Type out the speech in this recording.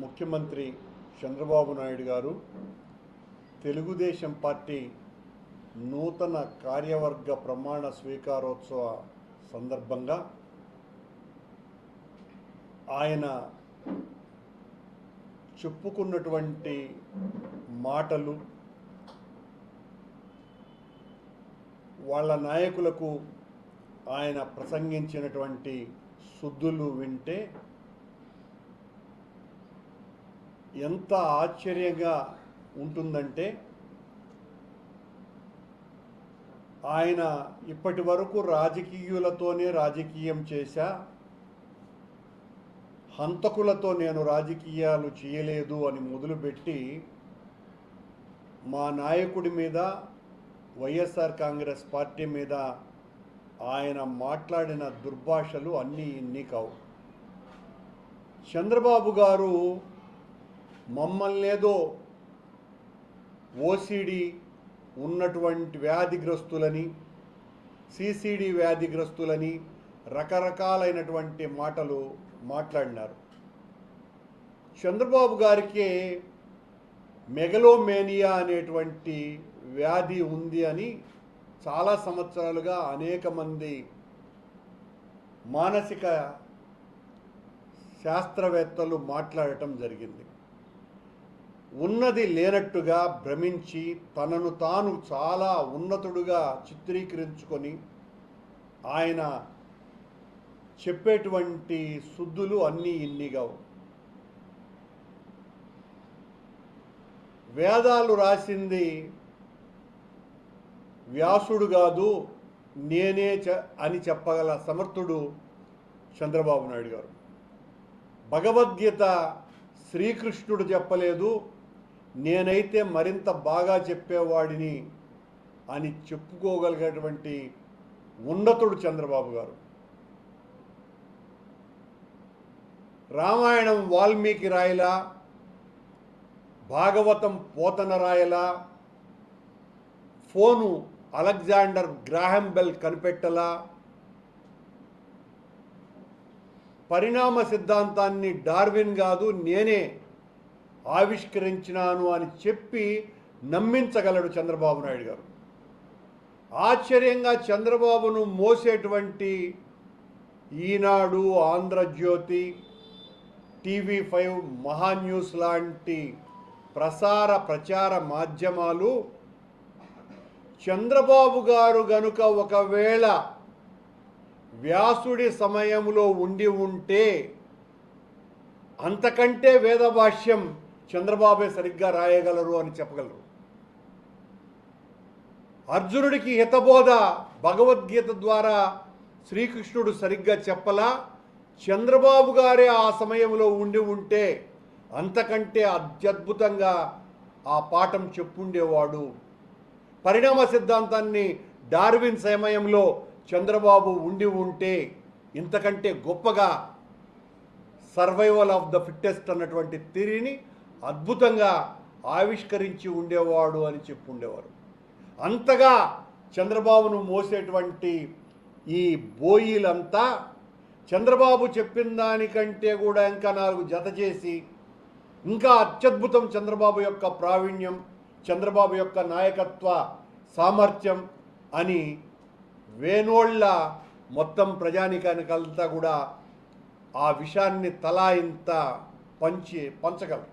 ముఖ్యమంత్రి చంద్రబాబు నాయుడు గారు తెలుగుదేశం పార్టీ నూతన కార్యవర్గ ప్రమాణ స్వీకారోత్సవ సందర్భంగా ఆయన చెప్పుకున్నటువంటి మాటలు, వాళ్ళ నాయకులకు ఆయన ప్రసంగించినటువంటి సుద్దులు వింటే ఎంత ఆశ్చర్యంగా ఉంటుందంటే, ఆయన ఇప్పటి వరకు రాజకీయులతోనే రాజకీయం చేశా, హంతకులతో నేను రాజకీయాలు చేయలేదు అని మొదలుపెట్టి మా నాయకుడి మీద, వైఎస్ఆర్ కాంగ్రెస్ పార్టీ మీద ఆయన మాట్లాడిన దుర్భాషలు అన్నీ ఇన్ని కావు. చంద్రబాబు గారు మమ్మల్నేదో ఓసిడి ఉన్నటువంటి వ్యాధిగ్రస్తులని, సిసిడి వ్యాధిగ్రస్తులని రకరకాలైనటువంటి మాటలు మాట్లాడినారు. చంద్రబాబు గారికి మెగలోమేనియా అనేటువంటి వ్యాధి ఉంది అని చాలా సంవత్సరాలుగా అనేక మంది మానసిక శాస్త్రవేత్తలు మాట్లాడటం జరిగింది. ఉన్నది లేనట్టుగా భ్రమించి తనను తాను చాలా ఉన్నతుడుగా చిత్రీకరించుకొని ఆయన చెప్పేటువంటి సుద్దులు అన్నీ ఇన్నిగా. వేదాలు రాసింది వ్యాసుడు కాదు, నేనే అని చెప్పగల సమర్థుడు చంద్రబాబు నాయుడు గారు. భగవద్గీత శ్రీకృష్ణుడు చెప్పలేదు, నేనైతే మరింత బాగా చెప్పేవాడిని అని చెప్పుకోగలిగేటువంటి ఉన్నతుడు చంద్రబాబు గారు. రామాయణం వాల్మీకి రాయలా, భాగవతం పోతన రాయలా, ఫోను అలెగ్జాండర్ గ్రాహం బెల్ కనిపెట్టలా, పరిణామ సిద్ధాంతాన్ని డార్విన్ కాదు నేనే ఆవిష్కరించినాను అని చెప్పి నమ్మించగలడు చంద్రబాబు నాయుడు గారు. ఆశ్చర్యంగా చంద్రబాబును మోసేటువంటి ఈనాడు, ఆంధ్రజ్యోతి, TV5, మహాన్యూస్ లాంటి ప్రచార మాధ్యమాలు చంద్రబాబు గారు గనుక ఒకవేళ వ్యాసుడి సమయంలో ఉండి ఉంటే అంతకంటే వేదభాష్యం చంద్రబాబే సరిగ్గా రాయగలరు అని చెప్పగలరు. అర్జునుడికి హితబోధ భగవద్గీత ద్వారా శ్రీకృష్ణుడు సరిగ్గా చెప్పలా, చంద్రబాబు గారే ఆ సమయంలో ఉండి ఉంటే అంతకంటే అత్యద్భుతంగా ఆ పాఠం చెప్పుండేవాడు. పరిణామ సిద్ధాంతాన్ని డార్విన్ సమయంలో చంద్రబాబు ఉండి ఉంటే ఇంతకంటే గొప్పగా సర్వైవల్ ఆఫ్ ద ఫిట్టెస్ట్ అన్నటువంటి థియరీని అద్భుతంగా ఆవిష్కరించి ఉండేవాడు అని చెప్పుండేవారు. అంతగా చంద్రబాబును మోసేటువంటి ఈ బోయిలంతా చంద్రబాబు చెప్పిన దానికంటే కూడా ఇంకా 4 జత చేసి, ఇంకా అత్యద్భుతం చంద్రబాబు యొక్క ప్రావీణ్యం, చంద్రబాబు యొక్క నాయకత్వ సామర్థ్యం అని వేనోళ్ళ మొత్తం ప్రజానికానికంతా కూడా ఆ విషయాన్ని తలా ఇంత పంచగలరు.